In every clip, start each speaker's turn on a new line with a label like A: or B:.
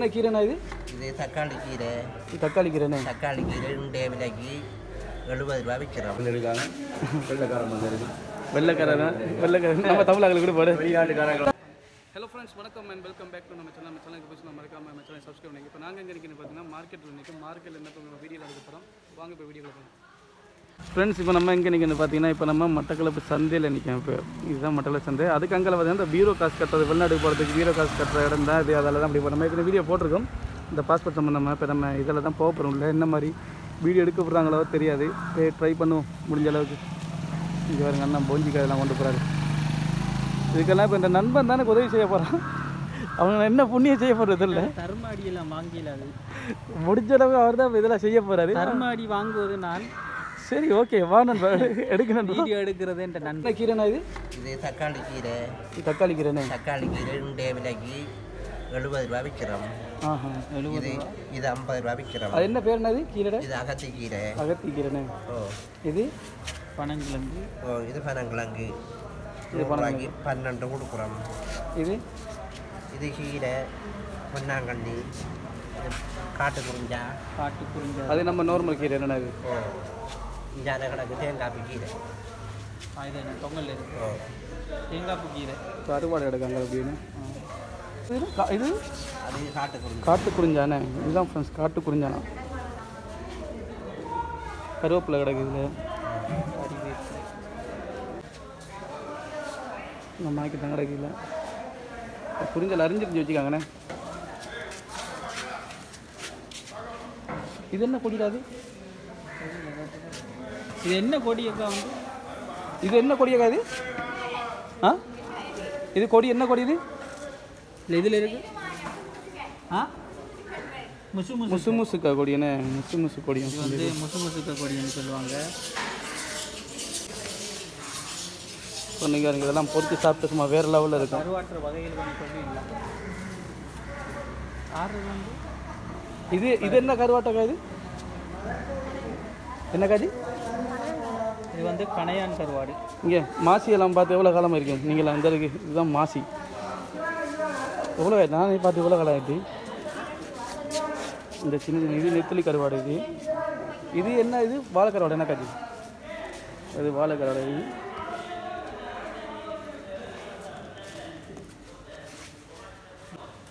A: என்ன கீரைண்ணா இது?
B: இது தக்காளி கீரை.
A: தக்காளி கீரைண்ணே.
B: தக்காளி கீரை இன்றைய விலைக்கு 70 ரூபா விற்கிறோம்.
A: வெள்ளைக்காரன் நம்ம தமிழாக்கள் கூட போடு. ஹலோ ஃப்ரெண்ட்ஸ், வணக்கம் அண்ட் வெல்கம் பேக் டு நம்ம சேனலுக்கு போய் நம்ம மறக்காம நம்ம சேனலை சப்ஸ்கிரைப் பண்ணி. இப்போ நாங்கள் எங்கே நிற்கணும் பார்த்தீங்கன்னா மார்க்கெட்டில் நிற்கும். மார்க்கெட்டில் என்ன நம்ம வீடியோவில் எடுக்க போகிறோம். வாங்க இப்போ வீடியோவில் போகணும் ஃப்ரெண்ட்ஸ். இப்போ நம்ம எங்கே நிற்கணும் பார்த்தீங்கன்னா, இப்போ நம்ம மட்டக்களப்பு சந்தையில் நிற்கும். இப்போ இதுதான் மட்டக்களப்பு சந்தை. அதுக்கு அங்கே பார்த்தீங்கன்னா இந்த பீரோ காசு கட்டுறது, வெளிநாட்டுக்கு போகிறதுக்கு பீரோ காசு கட்டுற இடம் தான் இது. அதில் தான் அப்படி நம்ம ஏற்கனவே வீடியோ போட்டிருக்கோம். இந்த பாஸ்போர்ட் சம்மந்தமாக இப்போ நம்ம இதில் தான் போக போகிறோம். இல்லை என்ன மாதிரி வீடியோ எடுக்க போகிறாங்களோ தெரியாது. ட்ரை பண்ணுவோம் முடிஞ்ச அளவுக்கு. இங்கே பாருங்க, அண்ணன் போஞ்சிக்காயெல்லாம் கொண்டு போகிறாரு. இதுக்கெல்லாம் இப்போ இந்த நண்பன் தானே உதவி செய்ய போகிறான். அவங்க என்ன புண்ணியம் செய்ய போகிறது இல்லை.
C: தர்மாடியெல்லாம் வாங்கல, அது
A: முடிஞ்ச அளவுக்கு அவர் தான் இதெல்லாம் செய்ய போகிறாரு.
C: தர்மாடி வாங்குவது நான்.
A: சரி, ஓகே, வா நண்பன் எடுக்கணும்.
C: வீடியோ எடுக்கிறது என்ற நண்பன்.
A: கீரைண்ணா இது?
B: இது தக்காளி கீரை.
A: தக்காளி கீரைண்ணே.
B: தக்காளி கீரை இன்றைய விலைக்கு 70 ரூபா விற்கிறோம். இது 50 ரூபா விற்கிறோம்.
A: அது என்ன பேர் என்னது கீரை?
B: இது அகத்தி கீரை. அகத்தி
A: கீரைண்ணே.
B: ஓ,
A: இது
C: பனங்கிழங்கு.
B: ஓ, இது பனங்கிழங்கு.
A: இது
B: 12 கொடுக்குறோம்.
A: இது
B: இது கீரை பொன்னாங்கண்ணி, காட்டு குறிஞ்சா.
A: அது நம்ம நார்மல் கீரை என்னென்ன?
B: ஓ, இங்கே கிடக்கு தேங்காய் கீரை.
C: இது என்ன பொங்கல் இருக்கு.
B: ஓ,
C: தேங்காய் கீரை
A: கருவாடு கிடக்காங்க அப்படின்னு. இது
B: அது காட்டு குறிஞ்சா.
A: காட்டு குறிஞ்சானே. இதுதான் ஃப்ரெண்ட்ஸ் காட்டு குறிஞ்சானா. கருவேப்பிலை கிடக்குது. நம்ம மாய்க்கு தான் கிடக்குல. குறிஞ்சல் அரிஞ்சிருந்து வச்சுக்காங்கண்ணே. இது என்ன கொடிடாது?
C: இது என்ன கொடியக்கா வந்து?
A: இது என்ன கொடியக்கா இது? ஆ, இது கொடி என்ன கொடி இது?
C: இல்லை இதில் இருக்கு.
A: முசுமுசுக்கா கொடி என்ன? முசுமுசு கொடி
C: வந்து முசுமுசுக்கா கொடின்னு சொல்லுவாங்க.
A: சொன்னீங்க இதெல்லாம் பொறுத்து சாப்பிட்டு சும்மா வேறு லெவலில் இருக்கும்.
C: கருவாற்ற வகைகள் கொஞ்சம் சொல்லிடலாம்.
A: இது இது என்ன கருவாட்டக்கா இது? என்ன காஜி?
C: இது வந்து கணையான் கருவாடு.
A: இங்கே மாசி எல்லாம் பார்த்து எவ்வளோ காலமாக இருக்கும் நீங்களாம்? இந்த இருக்கு, இதுதான் மாசி. எவ்வளோ நான் பார்த்து எவ்வளோ காலம் ஆகிட்டு. இந்த சின்ன இது நெத்திலி கருவாடு. இது இது என்ன? இது வாழைக்கருவாடு. என்ன காஜி? அது வாழைக்கருவாடு. இது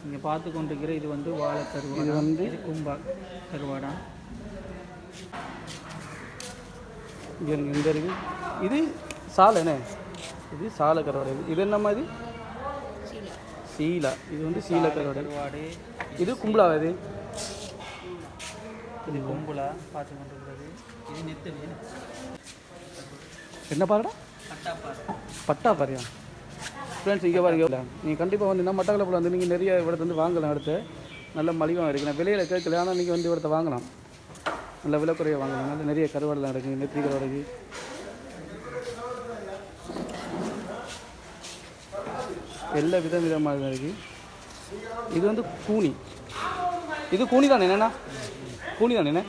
C: நீங்கள் பார்த்து கொண்டிருக்கிற இது வந்து வாழைக்கருவாடு.
A: இது வந்து
C: கும்பா கருவாடா.
A: இங்கே இந்த இருக்குது. இது சாலைண்ணே. இது சாலை கருவாடு. இது என்ன மாதிரி? சீலா. இது வந்து சீலை கருவாடு. இது கும்பலா?
C: இது கும்பலா பார்த்து கொண்டிருக்கிறது. இது நெத்தலி.
A: என்ன பாருடா? பட்டா பாரியா ஃப்ரெண்ட்ஸ். இங்கே பாருங்க, நீங்கள் கண்டிப்பாக வந்து நம்ம மட்டக்களப்பில் வந்து நீங்கள் நிறைய இடத்துல வந்து வாங்கலாம். எடுத்து நல்ல மலிவாக இருக்குது. நான் விலையில் கேட்கல, ஆனால் நீங்கள் வந்து இடத்த வாங்கலாம். நல்ல விலை குறைய வாங்கலாம். நல்ல நிறைய கருவாடெலாம் இருக்குது. நெத்திலி கருவாடு எல்லா விதமாக இருக்குது. இது வந்து கூனி. இது கூனி தானே? என்னண்ணா கூனி தானே?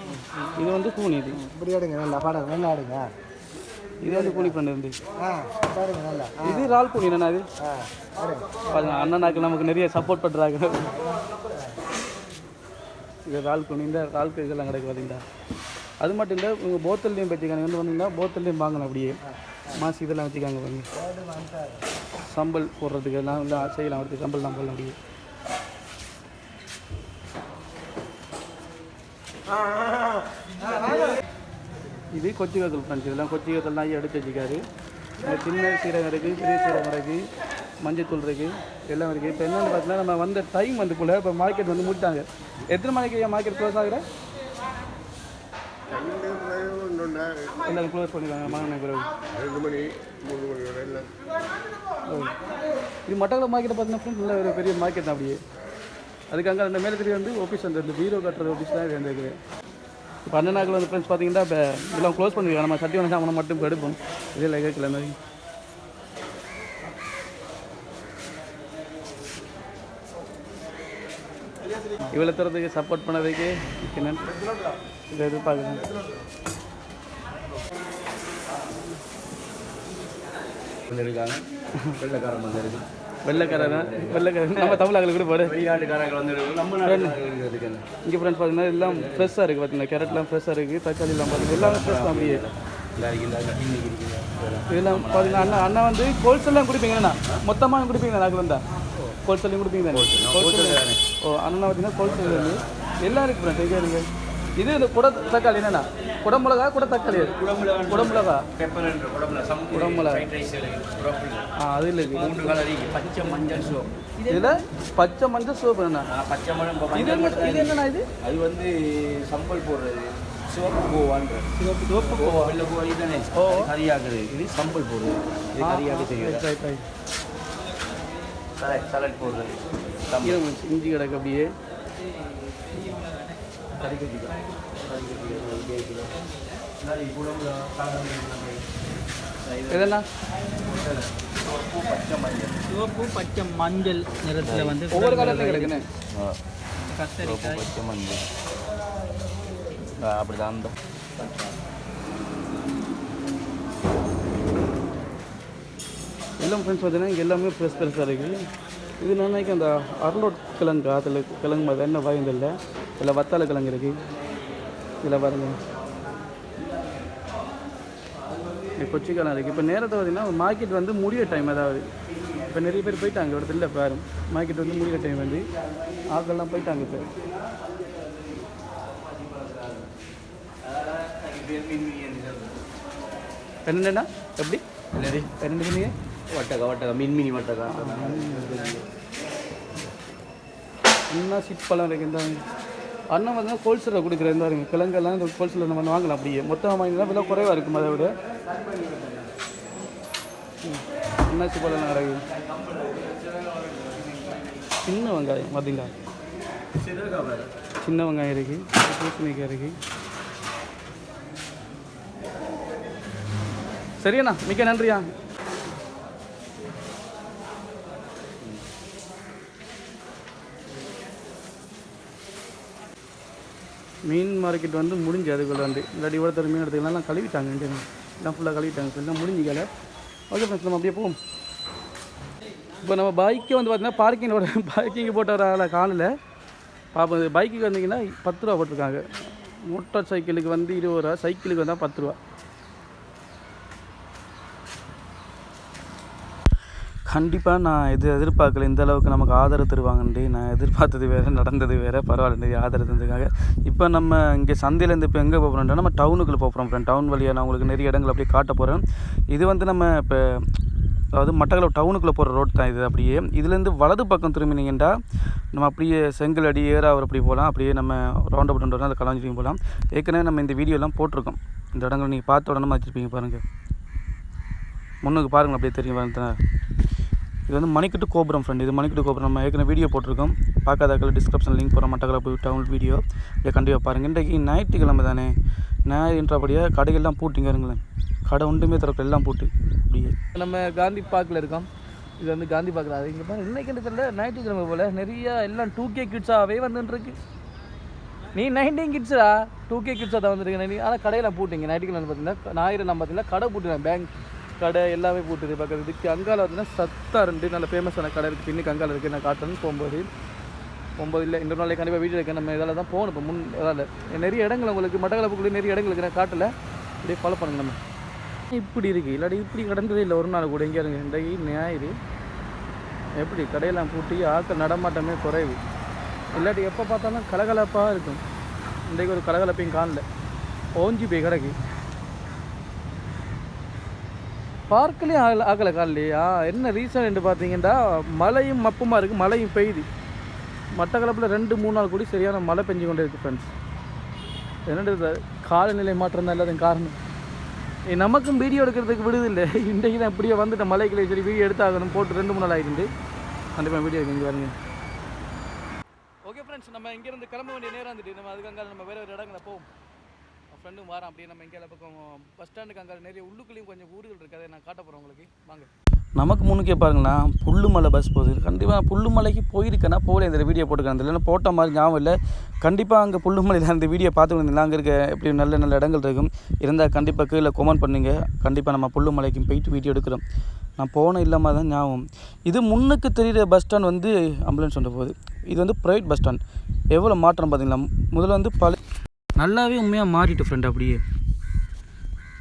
A: இது வந்து கூனி. இது
B: இப்படி ஆடுங்க, நல்லா பாடம் நல்லா ஆடுங்க.
A: இது வந்து கூனி பண்ணி இருந்து. இது ரால் கூனி என்னண்ணா? இது பாருங்க, அண்ணனாக்கு நமக்கு நிறைய சப்போர்ட் பண்ணுறாங்க. இது ரால் கூனி. இந்த ரால்க்கு இதெல்லாம் கிடைக்கு பார்த்தீங்களா? அது மட்டும் இல்லை, உங்கள் போத்தல்லையும் வச்சுக்காங்க. வந்து வந்தீங்கன்னா போத்தல்லையும் வாங்கலாம். அப்படியே மாசி இதெல்லாம் வச்சுக்காங்க. பாருங்க, சம்பல் போடுறதுக்கு எல்லாம் இல்லை செய்யலாம். அடுத்து சம்பல் தான் போடலாம். அப்படியே இது கொச்சிக்கத்தூள் ஃப்ரெண்ட்ஸ். இதெல்லாம் கொச்சிக்கத்தூள்லாம் எடுத்து வச்சுக்காரு. சின்ன சீரகம் இருக்குது, பெரிய சீரகம் இருக்குது, மஞ்சத்தூள் இருக்குது, எல்லாம் இருக்குது. இப்போ என்னென்னு பார்த்தீங்கன்னா, நம்ம வந்த டைம் வந்துக்குள்ளே இப்போ மார்க்கெட் வந்து முடிட்டாங்க. எத்தனை மணிக்கு மார்க்கெட் க்ளோஸ் ஆகிற? எல்லாம் க்ளோஸ் பண்ணிடுவாங்க. மாநில பிறகு 2 மணி 3 மணி வரை இல்லை. இது மட்டக்களப்பு மார்க்கெட்டை பார்த்தீங்கன்னா ஃப்ரெண்ட்ஸ் நல்ல ஒரு பெரிய மார்க்கெட் தான். அப்படியே அதுக்கு அங்கே அந்த மேலத்திரி வந்து ஆஃபீஸ் அந்த பீரோ கட்டுறது ஆஃபீஸ் தான் இருந்துருக்கு. இப்போ அண்ணனாக்கள் வந்து ஃப்ரெண்ட்ஸ் பார்த்தீங்கன்னா இப்போ இதெல்லாம் க்ளோஸ் பண்ணிடுவாங்க. நம்ம சட்டி ஒன்று சாமான் மட்டும் எடுப்போம். இதில் கேட்கல மாதிரி. இவ்வளோ தரத்துக்கு சப்போர்ட் பண்ணதுக்கு என்னென்னு இதை எதிர்பார்க்குறேன்.
B: இருக்காங்க வெள்ளைக்காரன் வந்து இருக்குது.
A: வெள்ளைக்காரன் நம்ம தமிழர்களுக்கு கூட போடு.
B: வெளிநாட்டுக்காரங்க வந்து நம்ம நாட்டுக்கு
A: இங்கே ஃப்ரெண்ட்ஸ் பார்த்தீங்கன்னா எல்லாம் ஃப்ரெஷ்ஷாக இருக்குது. பார்த்தீங்கன்னா கேரட்லாம் ஃப்ரெஷ்ஷாக இருக்குது. தக்காளி எல்லாம் பார்த்தீங்கன்னா எல்லாமே ஃப்ரெஷ் தான். அப்படியே இதெல்லாம் பார்த்தீங்கன்னா அண்ணா வந்து ஹோல்சேல்லாம் குடிப்பீங்கண்ணா, மொத்தமாக குடிப்பீங்கண்ணா? நாங்கள் வந்தால் ஹோல்சேலையும் குடிப்பீங்க தானே? ஹோல்சேல். ஓ அண்ணா பார்த்தீங்கன்னா ஹோல்சேல் வந்து எல்லாம் இருக்குது ஃப்ரெண்ட்ஸ். எங்கே நீங்கள் இது இந்த குட தக்காளி என்னண்ணா? குடமிளகா குட தக்காளி குடமிளகா குடமிளகா அது இல்லை.
B: பச்சை மஞ்சள் சோப்பு.
A: இதில் பச்சை மஞ்சள் சோப்பு என்னண்ணா?
B: பச்சை மஞ்சள்
A: இது என்னண்ணா? இது
B: அது வந்து சம்பல் போடுறது. சிவப்பு பூவான்ற
A: சிவப்பு பூவா?
B: வெள்ளை பூவா இதுதானே?
A: ஓ
B: கறியாக்குது. இது சம்பல் போடுறது. இது கறியாக செய்யுது. சலட் போடுறது.
A: இஞ்சி கிடக்கு அப்படியே. எதண்ணா?
C: சிவப்பு பச்சை மஞ்சள் நிறத்தில் வந்து
A: ஒவ்வொரு கலர்லையும் கிடக்குண்ணே.
C: கத்தரிக்காய்
B: பச்சை மஞ்சள் அப்படிதான். அந்த
A: எல்லாம் ஃப்ரெண்ட்ஸ் பார்த்தீங்கன்னா இங்கே எல்லாமே ஃப்ரெஷ்ஷாக இருக்குது. இது நான் நினைக்கிறேன் அந்த அரலோட் கிழங்கு, அதில் கிழங்கு மாதிரி என்ன வாய்ந்தில்ல. இதில் வத்தால கிழங்கு இருக்குது. இதில் பாருங்கள் கொச்சிக்காலம் இருக்குது. இப்போ நேரத்தை பார்த்தீங்கன்னா மார்க்கெட் வந்து முடிய டைம். அதாவது இப்போ நிறைய பேர் போயிட்டாங்க இடத்துல. இல்லை பாரு மார்க்கெட் வந்து முடிய டைம் வந்து ஆக்கெல்லாம் போயிட்டாங்க. இப்போ என்னென்னா எப்படி என்ன பண்ணீங்க?
B: வட்டக்கா மின்மினி வட்டக்கா
A: என்ன சிப்பழம் இருக்குது. இந்த அண்ணன் வந்து ஹோல்சேலில் கொடுக்குற இந்த பாருங்க கிழங்கெல்லாம் இந்த ஹோல்சேலில் நம்ம வாங்கலாம். அப்படியே மொத்தமாக வாங்கினா விலை குறைவாக இருக்கும். அதை விட என்ன சிப்பழம் கிடக்கு. சின்ன வெங்காயம் பார்த்தீங்களா? சின்ன வெங்காயம் இருக்குது. பூசணிக்காய் இருக்குது. சரிண்ணா, மிக்க நன்றியா. மீன் மார்க்கெட் வந்து முடிஞ்சு அதுக்குள்ள வந்து இல்லாட்டி இவ்வளோ மீன் எடுத்துக்கலாம் கழுவிட்டாங்க. எல்லாம் ஃபுல்லாக கழுவிட்டாங்க. எல்லாம் முடிஞ்சிக்கல. ஓகே ஃப்ரெண்ட்ஸ், நம்ம அப்படியே போவோம். இப்போ நம்ம பைக்கே வந்து பார்த்தீங்கன்னா பார்க்கிங் போட்ட ஒரு ஆளை காலையில் பார்ப்போம். பைக்குக்கு வந்தீங்கன்னா 10 ரூபா போட்டிருக்காங்க. மோட்டார் சைக்கிளுக்கு வந்து 20 ரூபா, சைக்கிளுக்கு வந்தால் 10 ரூபா. கண்டிப்பாக நான் எதிர்பார்க்கல இந்த அளவுக்கு நமக்கு ஆதரவு தருவாங்கன்ட்டு. நான் எதிர்பார்த்தது வேறு, நடந்தது வேறு. பரவாயில்ல, நிறைய ஆதரவு தந்ததுக்காக. இப்போ நம்ம இங்கே சந்தையிலேருந்து இப்போ எங்கே போகிறோம்னா நம்ம டவுனுக்குள்ளே போகிறோம் ஃப்ரெண்ட். டவுன் வழியாக நான் உங்களுக்கு நிறைய இடங்கள் அப்படியே காட்ட போகிறேன். இது வந்து நம்ம இப்போ அதாவது மட்டக்களப்பு டவுனுக்குள்ளே போகிற ரோட் தான் இது. அப்படியே இதுலேருந்து வலது பக்கம் திரும்பினீங்கன்னா நம்ம அப்படியே செங்கலடி ஏறாவர் அப்படி போகலாம். அப்படியே நம்ம ரவுண்ட் அப் ரவுண்ட் அதில் கலாஞ்சிட்டு போகலாம். ஏற்கனவே நம்ம இந்த வீடியோலாம் போட்டிருக்கோம். இந்த இடங்கள் நீங்கள் பார்த்த உடனே வச்சுருப்பீங்க பாருங்கள். முன்னுக்கு பாருங்கள், அப்படியே தெரியும் பாருங்க. இது வந்து மணிக்கட்டு கோபுரம் ஃப்ரெண்ட். இது மணிக்கட்டு கோபுரம் நம்ம ஏற்கனவே வீடியோ போட்டிருக்கோம். பார்க்காதாக்கள் டிஸ்கிரிப்ஷன் லிங்க் போகிறோம். மட்டக்களப்பு டவுன் வீடியோ இதை கண்டிப்பாக பாருங்கள். இன்றைக்கு ஞாயிற்றுக்கிழமை தானே, ஞாயிறுன்றபடியாக கடைகள்லாம் பூட்டிங்க இருங்களேன். கடை ஒன்றுமே திறக்கல, எல்லாம் பூட்டு. அப்படியே நம்ம காந்தி பார்க்கில் இருக்கோம். இது வந்து காந்தி பார்க்கில். அது இங்கே பாருங்கள், இன்றைக்கு தெரியல ஞாயிற்றுக்கிழமை போல் நிறையா எல்லாம் 2K கிட்ஸாகவே வந்துட்டுருக்கு. நீ 19 கிட்ஸா 2K கிட்ஸாக தான் வந்துருக்கு. நீ ஆனால் கடையெல்லாம் பூட்டிங்க. ஞாயிற்றுக்கிழமை பார்த்தீங்கன்னா ஞாயிறு நம்ம பார்த்தீங்கன்னா கடை பூட்டுவேன். பேங்க் கடை எல்லாமே பூட்டுது. பக்கத்துக்கு அங்கால பார்த்தீங்கன்னா சத்தா 2 நல்ல ஃபேமஸான கடை இருக்குது. பின்னுக்கு அங்கால இருக்குது. நான் காட்டணும் போகும்போது இல்லை இன்னொரு நாளைக்கு கண்டிப்பாக வீடியோ இருக்குது. நம்ம இதில் தான் போகணும். இப்போ இதால் நிறைய இடங்கள் உங்களுக்கு மட்டக்களப்புக்குள்ளே நிறைய இடங்களுக்கு நான் காட்டலை. இப்படியே ஃபாலோ பண்ணுங்க. நம்ம இப்படி இருக்குது, இல்லாட்டி இப்படி கடந்ததே இல்லை ஒரு நாள் கூட. இங்கே இருங்க, இன்றைக்கு ஞாயிறு எப்படி கடையெல்லாம் பூட்டி ஆட்கள் நடமாட்டமே குறைவு. இல்லாட்டி எப்போ பார்த்தாலும் கலகலப்பாக இருக்கும். இன்றைக்கு ஒரு கலகலப்பையும் காணல, ஓஞ்சி போய் கிடக்கு. பார்க்கலையும் ஆகலை காலையா. என்ன ரீசன் என்று பார்த்தீங்கன்னா மழையும் மப்புமாக இருக்குது. மழையும் பெய்யுது. மட்டக்களப்பில் 2-3 நாள் கூடி சரியான மழை பெஞ்சு கொண்டே இருக்குது ஃப்ரெண்ட்ஸ். என்னது காலநிலை மாற்றம் தான் எல்லாத்தையும் காரணம். நமக்கும் வீடியோ எடுக்கிறதுக்கு விடுதில்லை. இன்றைக்கு தான் இப்படியே வந்துட்டு மலைகளை சரி வீடியோ எடுத்தாகணும் போட்டு 2-3 நாள் ஆகிட்டு கண்டிப்பாக வீடியோ இங்கே வரீங்க. ஓகே ஃப்ரெண்ட்ஸ், நம்ம இங்கேருந்து கிளம்ப வேண்டிய நேரம் வந்துட்டு நம்ம அதுக்காக நம்ம வேறு இடங்களை போவோம். ஃப்ரெண்டும் வாரம் அப்படியே நம்ம எங்கேயால பக்கம் பஸ் ஸ்டாண்டுக்கு அங்கே நிறைய உள்ளுக்குள்ளேயும் கொஞ்சம் ஊர்கள் இருக்குது. அதை நான் காட்ட போகிறேன் உங்களுக்கு. வாங்க. நமக்கு முன்னுக்கே பாருங்களா புல்லுமலை பஸ் போகுது. கண்டிப்பாக புல்லுமலைக்கு போயிருக்கேன்னா போகல இந்த வீடியோ போட்டுக்கிறேன். இல்லைன்னா போட்ட மாதிரி ஞாபகம் இல்லை. கண்டிப்பாக அங்கே புல்லுமலையில் அந்த வீடியோ பார்த்துக்கிட்டு அங்கே இருக்க எப்படி நல்ல நல்ல இடங்கள் இருக்கும் இருந்தால் கண்டிப்பாக கீழே கமெண்ட் பண்ணுங்க. கண்டிப்பாக நம்ம புல்லுமலைக்கு போயிட்டு வீடியோ எடுக்கிறோம். நான் போன இல்லாமல் தான் ஞாபகம். இது முன்னுக்கு தெரிகிற பஸ் ஸ்டாண்ட் வந்து ஆம்புலன்ஸ் கொண்டு போகுது. இது வந்து ப்ரைவேட் பஸ் ஸ்டாண்ட். எவ்வளோ மாற்றம் பார்த்தீங்களா? முதல்ல வந்து நல்லாவே உண்மையாக மாறிட்டு ஃப்ரெண்ட். அப்படியே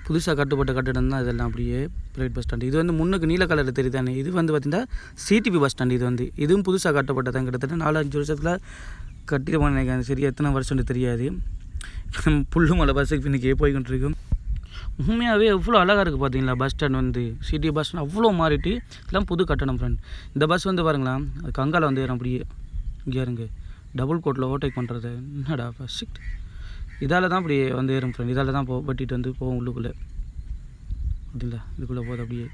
A: புதுசாக கட்டுப்பட்ட கட்டடம் தான் இதெல்லாம். அப்படியே ப்ரைவேட் பஸ் ஸ்டாண்டு. இது வந்து முன்னுக்கு நீல கலரில் தெரியுதானே, இது வந்து பார்த்திங்கன்னா சிடிபி பஸ் ஸ்டாண்டு. இது வந்து இதுவும் புதுசாக கட்டப்பட்டதான். கிட்டத்தட்ட 4-5 வருஷத்தில் கட்டிடுவான்னு நினைக்கிறேன். சரி எத்தனை வருஷம்னு தெரியாது. புல்லு மலை பஸ்ஸுக்கு இன்றைக்கி போய்கிட்டு இருக்கும். உண்மையாகவே எவ்வளோ அழகாக இருக்குது பார்த்தீங்களா பஸ் ஸ்டாண்ட் வந்து. சிடி பஸ் ஸ்டாண்ட் அவ்வளோ மாறிட்டு எல்லாம் புது கட்டணம் ஃப்ரெண்ட். இந்த பஸ் வந்து பாருங்களா, அது கங்கால வந்து ஏறும். அப்படியே இங்கே இருங்க, டபுள் கோட்டில் ஓவர்டேக் பண்ணுறது என்னடா ஃபஸ்ட். இதால் தான் அப்படி வந்து ஏறும் ஃப்ரெண்ட். இதால் தான் வெட்டிட்டு வந்து போவோம் உள்ளுக்குள்ளே. அப்படிங்களா, இதுக்குள்ளே போகுது அப்படியே.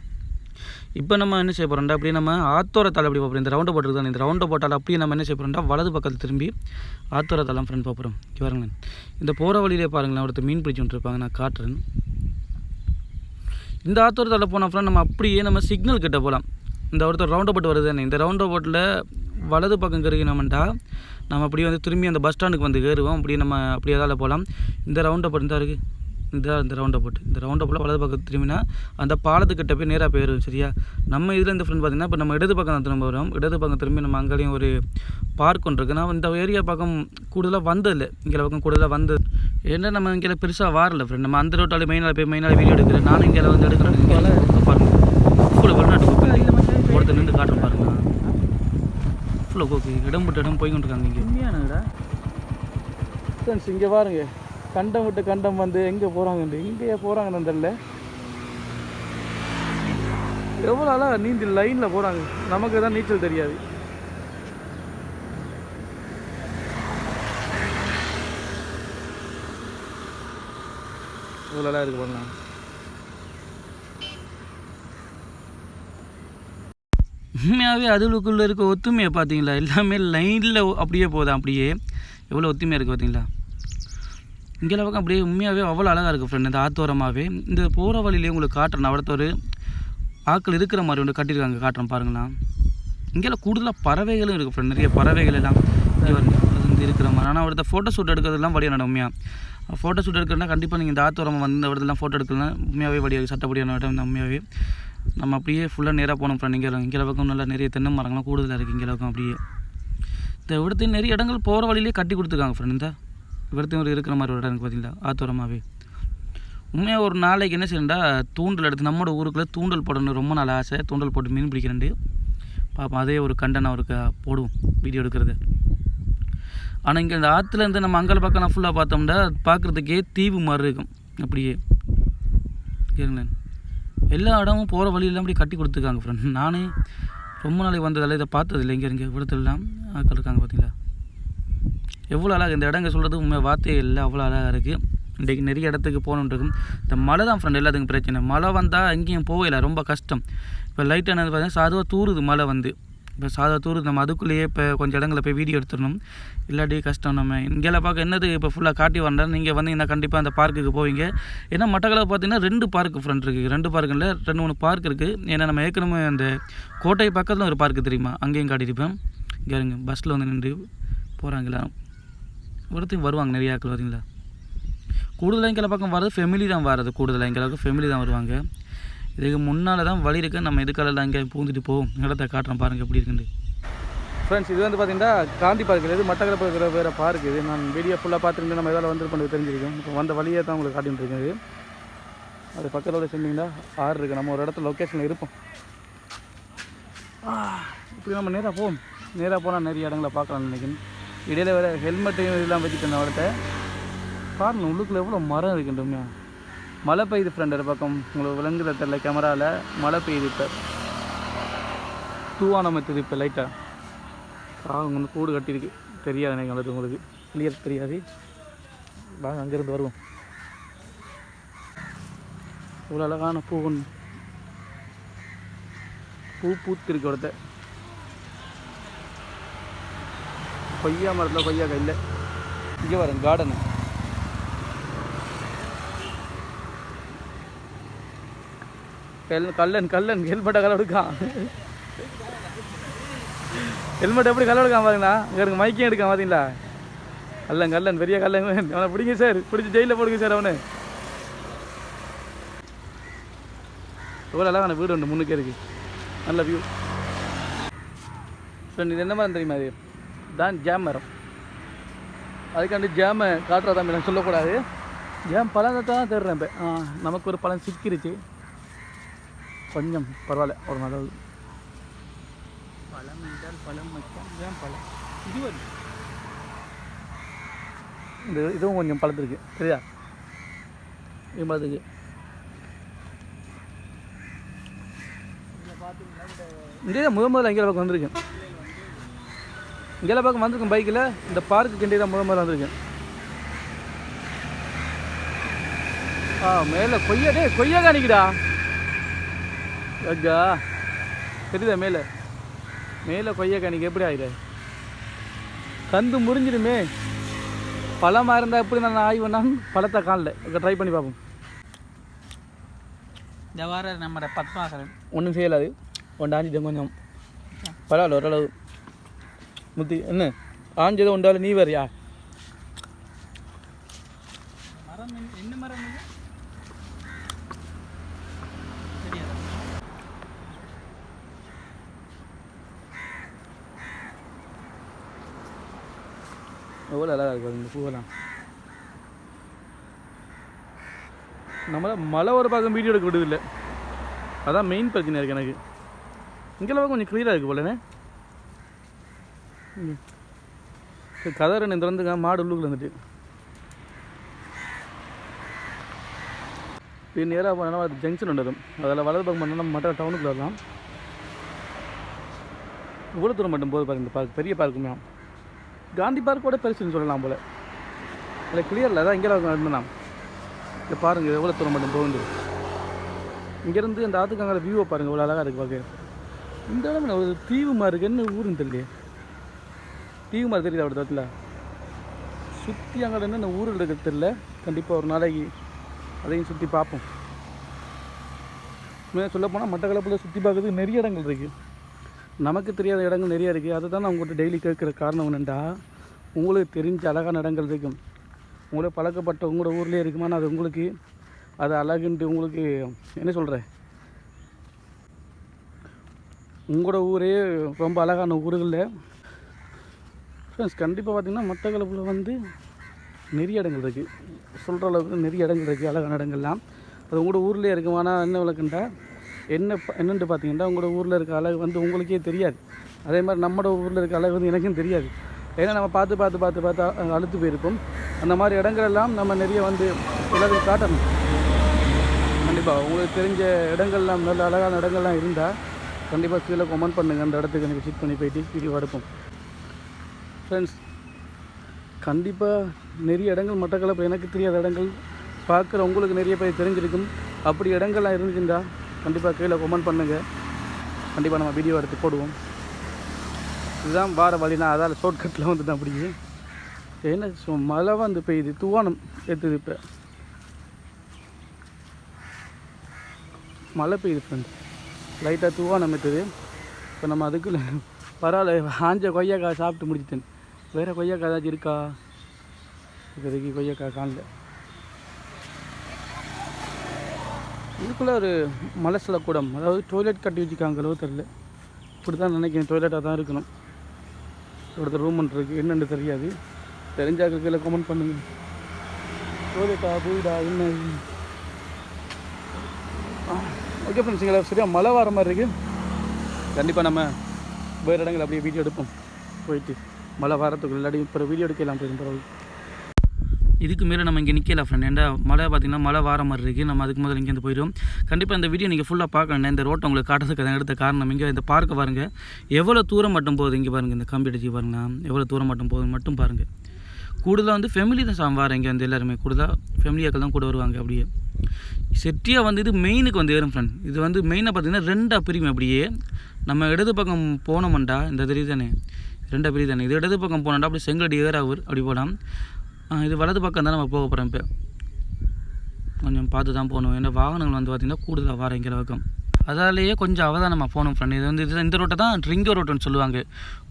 A: இப்போ நம்ம என்ன செய்ய போகிறோம்டா, அப்படியே நம்ம ஆத்தோரத்தால் அப்படி பார்ப்போம். இந்த ரவுண்டை போட்டுருக்கு தான். இந்த ரவுண்டை போட்டால் அப்படியே நம்ம என்ன செய்ய போகிறோம்டா, வலது பக்கத்தில் திரும்பி ஆத்தோரத்தாலாம் ஃப்ரெண்ட் பார்க்குறோம். பாருங்களேன், இந்த போகிற வழியிலே பாருங்களேன், ஒருத்தர் மீன் பிடிச்சுட்டு இருப்பாங்க. நான் காட்டுறேன். இந்த ஆத்தோரத்தால் போனால் ஃப்ரெண்ட் நம்ம அப்படியே நம்ம சிக்னல் கிட்ட போகலாம். இந்த ஒருத்தர் ரவுண்டை போட்டு வருது தானே, இந்த ரவுண்டை போட்டில் வலது பக்கம் கருகினோம்டா நம்ம அப்படியே வந்து திரும்பி அந்த பஸ் ஸ்டாண்டுக்கு வந்து ஏறுவோம். அப்படியே நம்ம அப்படியே அதால் போகலாம். இந்த ரவுண்டை போட்டு தான் இருக்குது. இந்த ரவுண்டை போட்டு வலது பக்கம் திரும்பினா அந்த பாலத்துக்கிட்ட போய் நேராக போயிடும். சரியா, நம்ம இதில் இந்த ஃப்ரெண்ட் பார்த்திங்கன்னா இப்போ நம்ம இடது பக்கம் தான் திரும்ப வரோம். இடது பக்கம் திரும்பி நம்ம அங்கேயும் ஒரு பார்க் ஒன்று இருக்குது. நான் இந்த ஏரியா பக்கம் கூடுதலாக வந்ததில்லை. இங்கே பக்கம் கூடுதலாக வந்தது ஏன்னா நம்ம இங்கே பெருசாக வரல ஃப்ரெண்ட். நம்ம அந்த ரோட்டால் மெயினாக வீடியோ எடுக்கிறேன். நானும் இங்கே வந்து எடுக்கிறேன். பாருங்கள், ஃபுல்லாக வெளிநாட்டு ஒருத்தர் நின்று காட்டுறேன் பாருங்க. ஃபுல்லாக கோக்கு இடம் விட்டு இடம் போய்கிட்டு இருக்காங்க. இங்கே உண்மையானடா ஃப்ரெண்ட்ஸ். இங்கே பாருங்க, கண்டம் விட்டு கண்டம் வந்து எங்கே போகிறாங்கன்ட்டு. எங்கேயா போகிறாங்கன்னு தெரியல. எவ்வளோ அழகாக நீந்தி லைனில் போகிறாங்க. நமக்கு தான் நீச்சல் தெரியாது. இவ்வளோ அழகாக இருக்குது பாருங்க. உண்மையாகவே அதுக்குள்ளே இருக்க ஒத்துமையை பார்த்தீங்களா, எல்லாமே லைனில் அப்படியே போதும். அப்படியே எவ்வளோ ஒத்துமையாக இருக்குது பார்த்தீங்களா. இங்கே பக்கம் அப்படியே உண்மையாகவே அவ்வளோ அழகாக இருக்குது ஃப்ரெண்ட். இந்த ஆத்தோரமாகவே இந்த போகிற வழியிலே உங்களுக்கு காட்டுறேன். அவ்வளோத்த ஒரு ஆக்கள் இருக்கிற மாதிரி ஒன்று கட்டியிருக்காங்க, காட்டுறேன் பாருங்களா. இங்கெல்லாம் கூடுதலாக பறவைகளும் இருக்குது ஃப்ரெண்ட். நிறைய பறவைகள் எல்லாம் இங்கே வருங்க, அது வந்து இருக்கிற மாதிரி. ஆனால் அவர்கிட்ட ஃபோட்டோ ஷூட் எடுக்கிறதுலாம் வழியான உண்மையாக ஃபோட்டோ ஷூட் எடுக்கிறதுனா கண்டிப்பாக நீங்கள் இந்த ஆத்தோரமாக வந்து இந்த இடத்துலாம் ஃபோட்டோ எடுக்கலாம். உண்மையாகவே வழியாக சட்டப்படியான இடம். உண்மையாகவே நம்ம அப்படியே ஃபுல்லாக நேராக போகணும் ஃப்ரெண்ட். இங்கே பக்கம் நல்லா நிறைய தென்னை மரங்கள்லாம் கூடுதலாக இருக்குது. இங்கே பக்கம் அப்படியே இந்த இடத்தையும் நிறைய இடங்கள் போகிற வழியிலே கட்டி கொடுத்துருக்காங்க ஃப்ரெண்ட். இந்த இவர்த்தையும் ஒரு இருக்கிற மாதிரி ஒரு இடம் இருக்குது பார்த்தீங்களா, ஆத்தோரமாகவே. உண்மையாக ஒரு நாளைக்கு என்ன செய்யணுண்டா, தூண்டல் எடுத்து நம்மளோட ஊருக்குள்ளே தூண்டல் போடணும். ரொம்ப நாள் ஆசை தூண்டல் போட்டு மீன் பிடிக்கிறேன்ட்டு பார்ப்போம். அதே ஒரு கண்டனை அவருக்கு போடுவோம் வீடியோ எடுக்கிறது. ஆனால் இங்கே இந்த ஆற்றுலேருந்து நம்ம அங்கே பக்கம் நான் ஃபுல்லாக பார்த்தோம்னா பார்க்குறதுக்கே தீவு மாதிரி இருக்கும். அப்படியே கேளுங்களேன், எல்லா இடமும் போகிற வழியெல்லாம் அப்படி கட்டி கொடுத்துருக்காங்க ஃப்ரெண்ட். நானே ரொம்ப நாளைக்கு வந்ததால் இதை பார்த்ததில்லை. இங்கே விடத்துலாம் ஆக்கள் இருக்காங்க பார்த்தீங்களா. எவ்வளோ அழகாக இந்த இடங்க சொல்கிறது உண்மை வார்த்தையே இல்லை. அவ்வளோ அழகாக இருக்குது. இன்றைக்கி நிறைய இடத்துக்கு போகணுன்றிருக்கும். இந்த மழை தான் ஃப்ரெண்ட் எல்லாத்துக்கும் பிரச்சனை. மழை வந்தால் எங்கேயும் போகலை, ரொம்ப கஷ்டம். இப்போ லைட்டாக என்னது பார்த்தீங்கன்னா சாதுவாக தூருது மழை வந்து. இப்போ சாதா தூருது. நம்ம அதுக்குள்ளேயே இப்போ கொஞ்சம் இடங்களில் போய் வீடியோ எடுத்துடணும். இல்லாட்டி கஷ்டம். நம்ம இங்கெல்லாம் பார்க்க என்னது இப்போ ஃபுல்லாக காட்டி வந்தால் நீங்கள் வந்தீங்கன்னா கண்டிப்பாக அந்த பார்க்குக்கு போவீங்க. ஏன்னா மட்டக்களப்பு பார்த்தீங்கன்னா 2 பார்க்கு ஃப்ரெண்ட் இருக்குது. 2 பார்க்கில் 2-3 பார்க் இருக்குது. ஏன்னா நம்ம ஏற்கனவே அந்த கோட்டை பக்கத்தில் ஒரு பார்க்கு தெரியுமா, அங்கேயும் காட்டியிருப்பேன். இங்கே இருங்க, பஸ்ஸில் வந்து நின்று போகிறாங்களா, ஒருத்தையும் வருவாங்க நிறைய ஆட்கள் வரீங்களா. கூடுதலாக இங்கே பக்கம் வர்றது ஃபெமிலி தான் வர்றது. கூடுதலாக எங்களுக்கு ஃபெமிலி தான் வருவாங்க. இதுக்கு முன்னால் தான் வழி இருக்குது. நம்ம இதுக்காலெல்லாம் இங்கே பூந்துட்டு போவோம். இடத்த காட்டுறோம் பாருங்கள் எப்படி இருக்குன்னு ஃப்ரெண்ட்ஸ். இது வந்து பார்த்தீங்கன்னா காந்தி பார்க். இது மட்டக்களப்பு இருக்கிற வேறு பார்க். இது நான் வீடியோ ஃபுல்லாக பார்த்துருந்து நம்ம எதாவது வந்துருப்போம் தெரிஞ்சிருக்கோம். இப்போ வந்த வழியே தான் உங்களுக்கு காட்டிகிட்டு இருக்குது. அது பக்கத்தோடு செஞ்சிங்கன்னா ஆறு இருக்குது. நம்ம ஒரு இடத்துல லொக்கேஷனில் இருப்போம். இப்படி நம்ம நேராக போவோம். நேராக போனால் நிறைய இடங்களை பார்க்கலாம்னு நினைக்கிறேன். இடையில வேறு ஹெல்மெட்டையும் இதெல்லாம் வச்சுட்டு இருந்த இடத்த பாருங்கள். உள்ளுக்குள்ளே எவ்வளோ மரம் இருக்குன்றோம்யா. மழை பெய்யுது ஃப்ரெண்ட். ஒரு பக்கம் உங்களுக்கு விளங்குத தெரியல கேமராவில். மழை பெய்யுது. இப்போ தூவானம் எத்துது. இப்போ லைட்டாக அவங்க வந்து கூடு கட்டியிருக்கு. தெரியாது எனக்கு, உங்களுக்கு கிளியர் தெரியாது. வாங்க அங்கேருந்து வருவோம். இவ்வளோ அழகான பூ பூத்திருக்கு இடத்த. கொய்யா மரத்தில் கொய்யாக்காய் இல்லை. இங்கே வரும் கார்டனு. கல்லன் ஹெல்மெட்டை கலை எடுக்கான். ஹெல்மெட் எப்படி கலை எடுக்காம பாருங்கண்ணா. இங்கே இருக்க மைக்கையும் எடுக்காம பார்த்தீங்களா. கல்லன் பெரிய கல்லன். அவனை பிடிங்க சார், பிடிச்சி ஜெயிலில் போடுங்க சார் அவனு. எவ்வளோ அழகான வீடு உண்டு முன்னுக்கே இருக்குது. நல்ல வியூ ஃப்ரெண்ட். இது என்ன மரம் தெரியுமா? இது தான் ஜாம் மரம். அதுக்காண்டி ஜாமை காட்டுறதா எனக்கு சொல்லக்கூடாது. ஜாம் பழத்தை தான் தேடுறேன் இப்போ. நமக்கு ஒரு பழம் சிக்கிருச்சு, கொஞ்சம் பரவாயில்ல ஒரு மாதிரி.
C: பழம் என்றால் பழம் மச்சான், ஜாம் பழம் இது வருது.
A: இதுவும் கொஞ்சம் பழத்துருக்கு சரியா? இது பழத்துக்கு இங்கே முதல்ல இங்கே பக்கம் வந்திருக்கேன். இங்கே பக்கம் வந்திருக்கேன் பைக்கில். இந்த பார்க்கு கிண்டே தான் முதல்ல வந்திருக்கேன். மேலே கொய்யா காணிக்குடா அக்கா, தெரியுதா? மேலே கொய்யா காணிக்கு எப்படி ஆயிடு? கந்து முறிஞ்சிடுமே. பழமாக இருந்தால் எப்படி நான் ஆய்வுனா பழத்தை காணல. ட்ரை பண்ணி பார்ப்போம்.
C: இந்த வாரம் நம்ம பத்மாசரன்
A: ஒன்றும் செய்யலாது. ஆஞ்சிட்டேன் கொஞ்சம் பரவாயில்ல ஓரளவு. முத்தி என்ன ஆஞ்சதை உண்டாலும் நீ வேறியா?
C: மரம் என்ன மரம் இது?
A: எவ்வளோ அழகாக இருக்கும் இந்த பூவெல்லாம். நம்மளை மழை ஒரு பக்கம் வீடியோ எடுக்க விடுதில்லை. அதான் மெயின் பிரச்சனை இருக்குது எனக்கு. இங்கெல்லாம் கொஞ்சம் க்ளியராக இருக்குது போலண்ணே. கதறன்னு திறந்துங்க, மாடு உள்ளுக்குள்ள வந்துட்டு. இது நேராக போனோன்னா அது ஜங்ஷன் வந்துடும். அதில் வலது பக்கம் பண்ணோன்னா மட்டும் டவுனுக்குள்ள வரலாம். இவ்வளோ தூரம் மட்டும் போது பாருங்க. இந்த பார்க் பெரிய பார்க்குமே காந்தி பார்க்கோட பெருசுன்னு சொல்லலாம் போல். அதில் கிளியரில் அதான் இங்கே இருந்தேன். இதை பாருங்கள் எவ்வளோ தூரம் மட்டும் போகுது. இங்கேருந்து அந்த ஆற்றுக்காங்கிற வியூவை பாருங்கள், இவ்வளோ அழகாக இருக்குது பார்க்க. இந்த இடம் ஒரு தீவு மாதிரி இருக்குது. என்ன ஊருன்னு தெரியலையே. தீவு மாதிரி தெரியுது அப்படி தரத்தில். சுற்றி அங்கே என்ன ஊரில் இருக்கிறது தெரியல. கண்டிப்பாக ஒரு நாளைக்கு அதையும் சுற்றி பார்ப்போம். உண்மையாக சொல்ல போனால் மட்டக்களப்பில் சுற்றி பார்க்கறதுக்கு நிறைய இடங்கள் இருக்குது. நமக்கு தெரியாத இடங்கள் நிறைய இருக்குது. அதை தான் நான் உங்கள்கிட்ட டெய்லி கேட்குற காரணம் என்னென்னா, உங்களுக்கு தெரிஞ்ச அழகான இடங்கள் இருக்கும், உங்களுக்கு பழக்கப்பட்ட உங்களோட ஊர்லேயே இருக்குமான்னு அது உங்களுக்கு அது அழகுன்ட்டு உங்களுக்கு என்ன சொல்கிறேன். உங்களோட ஊரே ரொம்ப அழகான ஊர்களில் ஃப்ரெண்ட்ஸ் கண்டிப்பாக பார்த்திங்கன்னா மட்டக்களப்பில் வந்து நிறைய இடங்கள் இருக்குது. சொல்கிற அளவுக்கு நிறைய இடங்கள் இருக்குது, அழகான இடங்கள்லாம். அது உங்களோட ஊர்லேயே இருக்குமானா என்ன விளக்குண்டா என்னென்று பார்த்தீங்கன்னா, உங்களோட ஊரில் இருக்க அழகு வந்து உங்களுக்கே தெரியாது. அதே மாதிரி நம்மளோட ஊரில் இருக்க அழகு வந்து எனக்கும் தெரியாது. ஏன்னா நம்ம பார்த்து அழுத்து போயிருப்போம். அந்த மாதிரி இடங்களெல்லாம் நம்ம நிறைய வந்து எல்லாத்தையும் காட்டணும். கண்டிப்பாக உங்களுக்கு தெரிஞ்ச இடங்கள்லாம் நல்ல அழகான இடங்கள்லாம் இருந்தால் கண்டிப்பாக கீழே கமெண்ட் பண்ணுங்கள். அந்த இடத்துக்கு எனக்கு விசிட் பண்ணி போயிட்டு வீடியோ எடுப்போம். ஃப்ரெண்ட்ஸ் கண்டிப்பாக நிறைய இடங்கள் மட்டக்களப்பு எனக்கு தெரியாத இடங்கள் பார்க்குற உங்களுக்கு நிறைய பேர் தெரிஞ்சிருக்கும். அப்படி இடங்கள்லாம் இருந்துச்சுண்டா கண்டிப்பாக கீழே கமெண்ட் பண்ணுங்கள். கண்டிப்பாக நம்ம வீடியோ எடுத்து போடுவோம். இதுதான் வார வழி. நான் அதால் ஷார்ட்கட்டில் வந்து தான் அப்படியே என்ன மழை வந்து பெய்யுது, தூவானம் ஏற்றுது. இப்போ மழை பெய்யுது ஃப்ரெண்ட், லைட்டாக தூவானம் ஏற்றுது. இப்போ நம்ம அதுக்குள்ளே பரவாயில்ல ஆஞ்ச கொய்யாக்காய் சாப்பிட்டு முடிச்சிட்டேன். வேறு கொய்யாக்காய் ஏதாச்சும் இருக்கா? இப்போதைக்கு கொய்யாக்காய் காணல. இதுக்குள்ளே ஒரு மலசில கூடம், அதாவது டாய்லெட் கட்டி வச்சுக்காங்க அளவு தெரில. இப்படி தான் நினைக்கிறேன், டாய்லெட்டாக தான் இருக்கணும். ஒருத்தர் ரூம் இருக்குது, என்னென்னு தெரியாது. தெரிஞ்சாக்க கீழே கமெண்ட் பண்ணுங்கள். டாய்லெட்டா வீடா என்ன? ஓகே ஃப்ரெண்ட்ஸ், இங்கே சரியாக மழை வர மாதிரி இருக்குது. கண்டிப்பாக நம்ம வேறு இடங்கள் அப்படியே வீடியோ எடுப்போம். போயிட்டு மழை வரத்துக்குள்ள இல்லாட்டி இப்போ வீடியோ எடுக்கலாம் பரவாயில்ல. இதுக்கு மேலே நம்ம இங்கே நிற்கலாம் ஃப்ரெண்ட். ஏன்டா மழை பார்த்திங்கன்னா மழை வர மாதிரி இருக்குது. நம்ம அதுக்கு முதல்ல இங்கேருந்து போயிடும். கண்டிப்பாக இந்த வீடியோ நீங்கள் ஃபுல்லாக பார்க்கணும். இந்த ரோட்டை உங்களுக்கு காட்டுறதுக்கு தான் எடுத்த காரணம். இங்கே இந்த பார்க்க பாருங்கள் எவ்வளோ தூரம் மட்டும் போகுது. இங்கே பாருங்கள், இந்த கம்பி அடிச்சு பாருங்கள் எவ்வளோ தூரம் மட்டும் போகுது மட்டும் பாருங்கள். கூடுதலாக வந்து ஃபேமிலி தான் வாரம் இங்கே வந்து எல்லாருமே கூடுதலாக ஃபேமிலியாக்கள் தான் கூட வருவாங்க. அப்படியே செட்டியாக வந்து இது மெயினுக்கு வந்து ஏறும் ஃப்ரெண்ட். இது வந்து மெயினாக பார்த்திங்கன்னா ரெண்டாக பிரியும். அப்படியே நம்ம இடது பக்கம் போனோம்டா, இந்த தெரியுது தானே, ரெண்டாக பிரிவு தானே. இது இடது பக்கம் போனோம்டா அப்படி செங்கலடி ஏறாவூர் அப்படி போகலாம். இது வலது பக்கம் தான் நம்ம போக போகிறோம். இப்போ கொஞ்சம் பார்த்து தான் போகணும். ஏன்னா வாகனங்கள் வந்து பார்த்திங்கன்னா கூடுதலாக வர இங்கே பக்கம். அதாலேயே கொஞ்சம் அவதானமாக போகணும் ஃப்ரெண்ட். இது வந்து இந்த ரோட்டை தான் ரிங்கோ ரோட்டுன்னு சொல்லுவாங்க.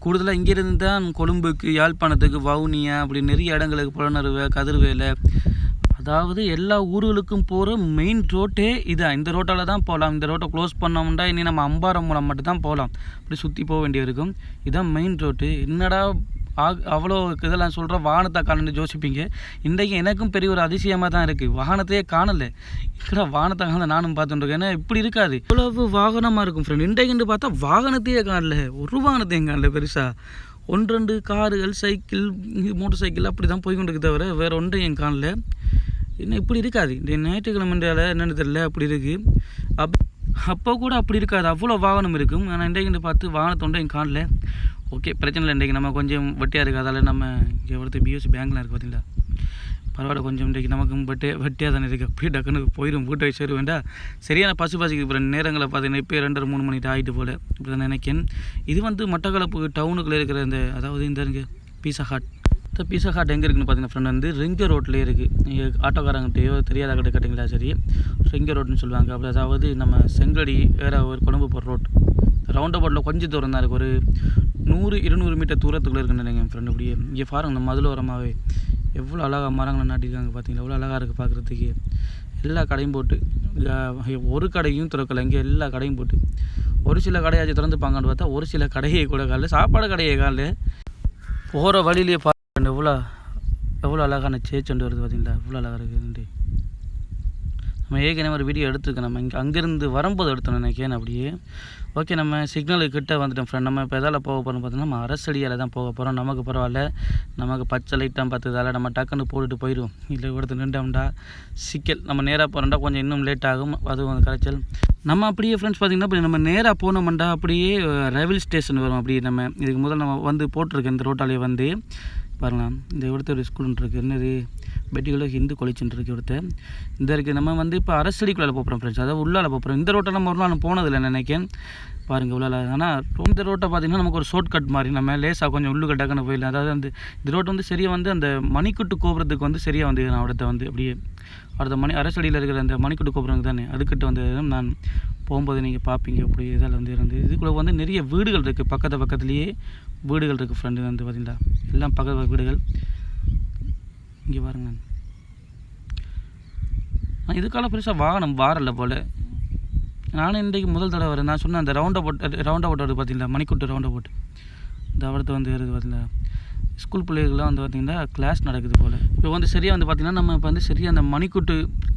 A: கூடுதலாக இங்கேருந்து தான் கொழும்புக்கு, யாழ்ப்பாணத்துக்கு, வவுனியா அப்படி நிறைய இடங்களுக்கு, புலனறுவை, கதிர்வேலை அதாவது எல்லா ஊர்களுக்கும் போகிற மெயின் ரோட்டே இதான். இந்த ரோட்டால் தான் போகலாம். இந்த ரோட்டை க்ளோஸ் பண்ணோம்னா இனி நம்ம அம்பாரம் மூலம் மட்டும் தான் போகலாம். அப்படி சுற்றி போக வேண்டியிருக்கும். இதுதான் மெயின் ரோட்டு. என்னடா அவ்வளோ இதெல்லாம் சொல்கிற வாகனத்தை காணன்னு யோசிப்பீங்க. இன்றைக்கு எனக்கும் பெரிய ஒரு அதிசயமாக தான் இருக்குது. வாகனத்தையே காணலை. ఇక్కడ வாகனத்தை காண நானும் பார்த்துட்டுருக்கேன். ஏன்னா இப்படி இருக்காது, இவ்வளவு வாகனமாக இருக்கும் ஃப்ரெண்ட். இன்றைக்குன்னு பார்த்தா வாகனத்தையே காணல, ஒரு வாகனத்தையும் காணல பெருசாக. 1-2 கார்கள், சைக்கிள், மோட்டர் சைக்கிள் அப்படி தான் போய்கொண்டிருக்கு தவிர வேறு ஒன்றையும் காணல. என்ன இப்படி இருக்காது. இந்த ஞாயிற்றுக்கிழமைன்றால என்னென்னு தெரியல, அப்படி இருக்குது. அப்போ கூட அப்படி இருக்காது, அவ்வளோ வாகனம் இருக்கும். ஆனால் இன்றைக்கு பார்த்து வாகனத்தை ஒன்றையும் காணல. ஓகே, பிரச்சனை இல்லை. இன்றைக்கி நம்ம கொஞ்சம் வெட்டியாக இருக்குது. அதால் நம்ம இங்கே ஒருத்தர் பிஎஸ்சி பேங்க்லாம் இருக்குது பார்த்தீங்களா, பரவாயில்ல. கொஞ்சம் இன்றைக்கி நமக்கும் வெட்டியாக தானே இருக்குது. அப்படியே டக்குன்னு போயிடும், வீட்டை சேர வேண்டாம். சரியான பசிக்கு இப்போ நேரங்களை பார்த்தீங்கன்னா இப்போ 2-3 மணி ஆகிட்டு போல் இப்படி தான் நினைக்கிறேன். இது வந்து மட்டக்களப்பு டவுனுக்குள்ளே இருக்கிற இந்த, அதாவது இந்த பீஸா ஹாட். இந்த பீஸா ஹாட் எங்கே இருக்குன்னு பார்த்தீங்கன்னா ஃப்ரெண்ட் வந்து ரிங்க ரோட்லேயே இருக்குது. நீங்கள் ஆட்டோக்காரங்கிட்டையோ தெரியாத கிட்ட கேட்டிங்களா சரி, ரிங்க ரோட்னு சொல்லுவாங்க. அப்படி அதாவது நம்ம செங்கடி வேறு ஒரு கொழும்பு போகிற ரோட். ரவுண்ட் அபவுட்டில் கொஞ்சம் தூரம் தான் இருக்குது. ஒரு 100-200 மீட்டர் தூரத்துக்குள்ளே இருக்குன்னு நினைக்கிறேன் ஃப்ரெண்ட். அப்படியே இங்கே பாருங்க, நம்ம மதில் ஓரமாகவே எவ்வளோ அழகாக மரங்களை நாட்டிருக்காங்க பார்த்தீங்களா, எவ்வளோ அழகாக இருக்குது பார்க்குறதுக்கு. எல்லா கடையும் போட்டு, ஒரு கடையும் திறக்கலை. இங்கே எல்லா கடையும் போட்டு, ஒரு சில கடையாச்சும் திறந்துப்பாங்கன்னு பார்த்தா ஒரு சில கடையை கூட காணல, சாப்பாடு கடையை காணல. போகிற வழியிலேயே பாருங்க எவ்வளோ அழகான சேச்சண்டு வருது பார்த்தீங்களா, எவ்வளோ அழகாக இருக்குது. நம்ம ஏற்கனவே ஒரு வீடியோ எடுத்துருக்கேன். நம்ம அங்கேருந்து வரும்போது எடுத்தோம் நினைக்கிறேன். அப்படியே ஓகே, நம்ம சிக்னலுக்கு கிட்டே வந்துட்டோம் ஃப்ரெண்ட். நம்ம இப்போ எதால் போக போகிறோம் பார்த்தீங்கன்னா நம்ம அரசடியால் தான் போக போகிறோம். நமக்கு பரவாயில்ல, நமக்கு பச்சை லைட்டாக பார்த்ததால் நம்ம டக்குன்னு போட்டுட்டு போயிடுவோம். இல்லை கொடுத்து நின்றோம்டா சிக்கல். நம்ம நேராக போகிறோம்டா கொஞ்சம் இன்னும் லேட் ஆகும், அதுவும் வந்து கரைச்சல். நம்ம அப்படியே ஃப்ரெண்ட்ஸ் பார்த்திங்கன்னா இப்படி நம்ம நேராக போனோம்டா அப்படியே ரயில்வே ஸ்டேஷன் வரும். அப்படியே நம்ம இதுக்கு முதல் நம்ம வந்து போட்டிருக்கேன் இந்த ரோட்டாலே வந்து பாருங்களேன். இந்த இடத்த ஒரு ஸ்கூலுன்னு இருக்குது, என்னது பெட்டிகளோ ஹிந்து கொலிச்சுன்னு இருக்குது இடத்த. இந்த இருக்குது நம்ம வந்து இப்போ அரசடிக்குள்ளே போகிறோம் ஃப்ரெண்ட்ஸ், அதாவது உள்ளால் போகிறோம். இந்த ரோட்டை நம்ம ஒரு நாள் போனதில்லை நினைக்கிறேன். பாருங்கள் உள்ளால். ஆனால் இந்த ரோட்டை பார்த்திங்கன்னா நமக்கு ஒரு ஷார்ட் கட் மாதிரி, நம்ம லேசாக கொஞ்சம் உள்ளுக்கு டக்குன்னு போயிடலாம். அதாவது அந்த இந்த ரோட்டை வந்து சரியாக வந்து அந்த மணிக்கூட்டு கோபுரத்துக்கு வந்து சரியாக வந்து நான் இடத்த வந்து அப்படியே அடுத்த அரசடியில் இருக்கிற அந்த மணிக்கூட்டு கோபுரம் தானே, அதுக்கிட்ட வந்து நான் போகும்போது நீங்கள் பார்ப்பீங்க. அப்படி இதில் வந்து இருந்து இதுக்குள்ளே வந்து நிறைய வீடுகள் இருக்குது, பக்கத்துலேயே வீடுகள் இருக்குது ஃப்ரெண்டு வந்து பார்த்திங்களா, எல்லாம் பக்கத்து வீடுகள். இங்கே பாருங்க, ஆனால் இதுக்கால பெருசாக வாகனம் வாரல போல். நானும் இன்றைக்கு முதல் தடவை வரேன். நான் சொன்னேன் அந்த ரவுண்ட் அபவுட் வருது பார்த்தீங்களா, மணிக்கூட்டு ரவுண்ட் அபவுட். இந்த அவரத்தை வந்து வருது பார்த்தீங்களா, ஸ்கூல் பிள்ளைகள்லாம் வந்து பார்த்திங்கன்னா கிளாஸ் நடக்குது போல். இப்போ வந்து சரியாக வந்து பார்த்திங்கன்னா நம்ம இப்போ வந்து சரியாக அந்த மணிக்கூட்டு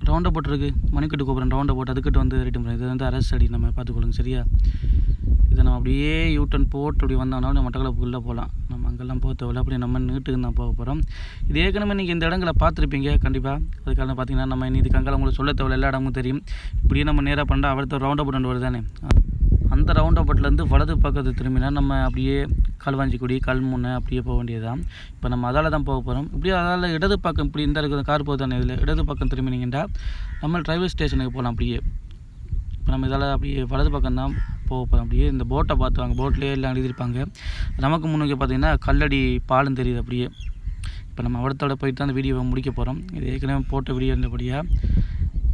A: ரவுண்ட் அபவுட் இருக்குது, மணிக்கூட்டு கோபுரம் ரவுண்ட் அபவுட், அதுக்கிட்ட வந்து ரிட்டன் பண்ணுறோம். இது வந்து அரசடி, நம்ம பார்த்துக்கொள்ளுங்க சரியா. இதை நம்ம அப்படியே யூட்டன் போட்டு அப்படி வந்தோம்னா நம்ம மட்டக்களப்புக்குள்ளே போகலாம். நம்ம அங்கெல்லாம் போக தேவையில்ல, அப்படியே நம்ம நீட்டுக்கு தான் போக போகிறோம். இது ஏற்கனவே நீங்கள் இந்த இடங்களை பார்த்துருப்பீங்க கண்டிப்பாக. அதுக்காக பார்த்தீங்கன்னா நம்ம இனி இதுக்கு அங்கே உங்களுக்கு சொல்ல தேவையில்ல, எல்லா இடமும் தெரியும். இப்படியே நம்ம நேராக பண்ணால் அடுத்த ரவுண்ட் அபவுட் ஒன்று வருது தானே, அந்த ரவுண்ட் அபவுட்லேருந்து வலது பக்கத்து திரும்பினா நம்ம அப்படியே களுவாஞ்சிக்குடி கல்முனை அப்படியே போக வேண்டியதுதான். இப்போ நம்ம அதால் தான் போக போகிறோம். இப்படியே அதால் இடது பக்கம் இப்படி இந்த இருக்கிற கார் போகுது தானே, இதில் இடது பக்கம் திரும்பினீங்கன்னா நம்ம ரயில்வே ஸ்டேஷனுக்கு போகலாம். அப்படியே இப்போ நம்ம இதால் அப்படியே வலது பக்கம் தான் போக போகிறோம். அப்படியே இந்த போட்டை பார்த்துவாங்க, போட்லேயே எல்லாம் எழுதியிருப்பாங்க. நமக்கு முன்னுக்கு பார்த்திங்கன்னா கல்லடி பாலம் தெரியுது. அப்படியே இப்போ நம்ம அடுத்தோட போயிட்டு தான் அந்த வீடியோவை முடிக்க போகிறோம். இது ஏற்கனவே போட்ட வீடியோ இருந்தபடியாக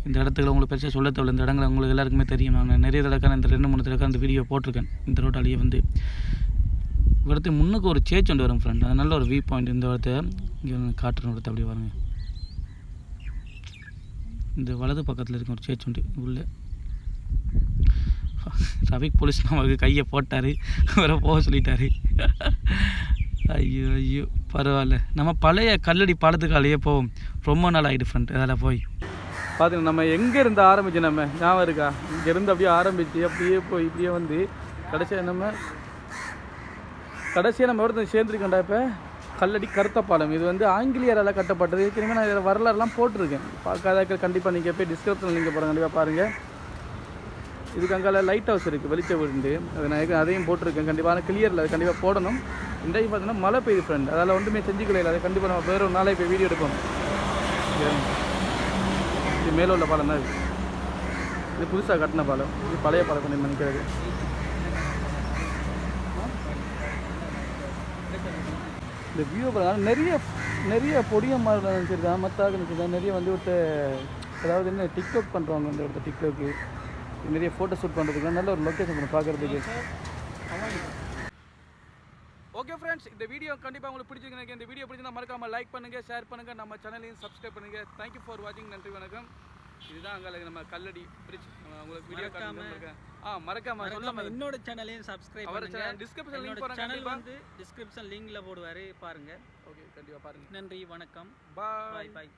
A: இந்த இடத்துல உங்களுக்கு பெருசாக சொல்ல தேவையில்ல. இந்த இடங்களை உங்களுக்கு எல்லாருக்குமே தெரியும். நான் நிறைய தடவை இந்த 2-3 தடவை அந்த வீடியோ போட்டிருக்கேன். இந்த ரோட்டாலேயே வந்து இடத்து முன்னுக்கு ஒரு சேச் ஒன்று வரும் ஃப்ரெண்ட், அது நல்ல ஒரு வியூ பாயிண்ட். இந்த இடத்த இங்கே காட்டுறோம், இடத்த அப்படியே வருங்க. இந்த வலது பக்கத்தில் இருக்க ஒரு சேச் உண்டு உள்ளே. டிராஃபிக் போலீஸ் நமக்கு கையை போட்டார், வேறு போக சொல்லிட்டாரு. ஐயோ பரவாயில்ல, நம்ம பழைய கல்லடி பாலத்துக்காலேயே போவோம். ரொம்ப நாள் ஆகிடு ஃப்ரெண்ட் அதில் போய் பார்த்தீங்கன்னா. நம்ம எங்கேருந்து ஆரம்பிச்சு நம்ம ஞாபகம் இருக்கா, இங்கேருந்து அப்படியே ஆரம்பித்து அப்படியே போய் இப்படியே வந்து கடைசியாக நம்ம ஒருத்தர் சேர்ந்துருக்கேன்டா. இப்போ கல்லடி கருத்த பாலம், இது வந்து ஆங்கிலேயரால் கட்டப்பட்டது. ஏற்கனவே நான் இதில் வரலாறுலாம் போட்டிருக்கேன், பார்க்காத கண்டிப்பாக நீங்கள் போய் டிஸ்கிரிப்ஷனில் நீங்கள் போகிறேன், கண்டிப்பாக பாருங்கள். இதுக்கு அங்கே லைட் ஹவுஸ் இருக்குது, வெளிச்ச வீடு, அது நான் அதையும் போட்டிருக்கேன். கண்டிப்பாக கிளியரில் அது கண்டிப்பாக போடணும். இன்றைக்கு பார்த்தீங்கன்னா மழை பெய்யுது ஃப்ரெண்ட், அதெல்லாம் ஒன்றுமே செஞ்சுக்கல. அதை கண்டிப்பாக நம்ம வேறு ஒரு நாளே போய் வீடியோ எடுப்போம். இது மேலே உள்ள பாலம் தான் இது, இது புதுசாக கட்டின பாலம், இது பழைய பாலம் கொஞ்சம் நினைக்கிறது. இந்த வியூ பாருங்க, நிறைய பொடிய மாதிரி நினச்சிருக்காங்க, மற்றாக நினச்சிருக்காங்க. நிறைய வந்து அதாவது என்ன டிக்டாக் பண்ணுறவங்க, வந்து ஒருத்தர் டிக்டாக்கு நிறைய ஃபோட்டோ ஷூட் பண்ணுறதுக்கு நல்ல ஒரு லொக்கேஷன் பண்ண பார்க்குறதுக்கு. ஓகே ஃப்ரெண்ட்ஸ், இந்த வீடியோ கண்டிப்பாக உங்களுக்கு பிடிச்சிருக்கு. இந்த வீடியோ பிடிச்சிருந்தா மறக்காம லைக் பண்ணுங்கள், ஷேர் பண்ணுங்கள், நம்ம சேனலையும் சப்ஸ்கிரைப் பண்ணுங்கள். தேங்க்யூ ஃபார் வாட்சிங். நன்றி, வணக்கம். இதுதான் அங்கே நம்ம கல்லடி பிரிட்ஜ் உங்களுக்கு வீடியோ காமிச்சிருக்கேன். மறக்காம சொல்லாம
C: என்னோட சேனலையும் சப்ஸ்கிரைப் பண்ணுங்க.
A: டிஸ்கிரிப்ஷன் லிங்க்
C: என்னோட சேனல் வந்து டிஸ்கிரிப்ஷன் லிங்க்ல போடுவாரு, பாருங்க.
A: ஓகே, கண்டிப்பாக பாருங்க.
C: நன்றி, வணக்கம்,
A: பாய்
C: பாய்.